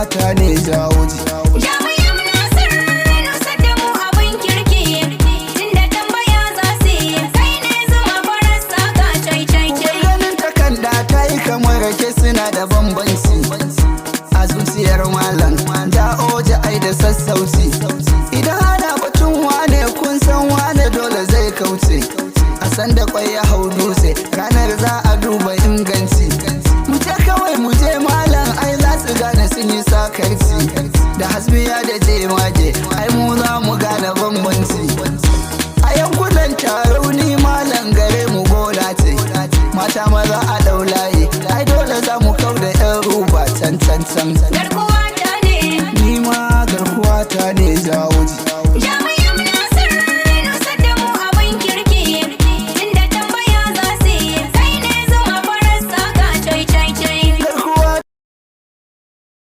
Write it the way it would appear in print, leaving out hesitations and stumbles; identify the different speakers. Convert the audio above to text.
Speaker 1: mata ne jawoji.
Speaker 2: Jami'an Nasir nusar da mu abin kirki, tunda tambaya za su yi, kai ne zuma farar saka cai.
Speaker 1: Ganin takarda ta yi kamar rake suna da bambanci a zuciyar malam, jawoji ai da sassauci. Idan ana batun wane kun san wane dole zai kauce, a san da kwai ya hau dutse ranar za a duba inganci. Mu je kawai mu je malam, ai za su gane sun yi sakarci, da hasbiya da jemage ai mu za mu gane bambanci. A yankunan tarauni malam gare mu gona ce, mata maza a daulaye ai dole za mu kau da yan ruba can.
Speaker 2: Garkuwa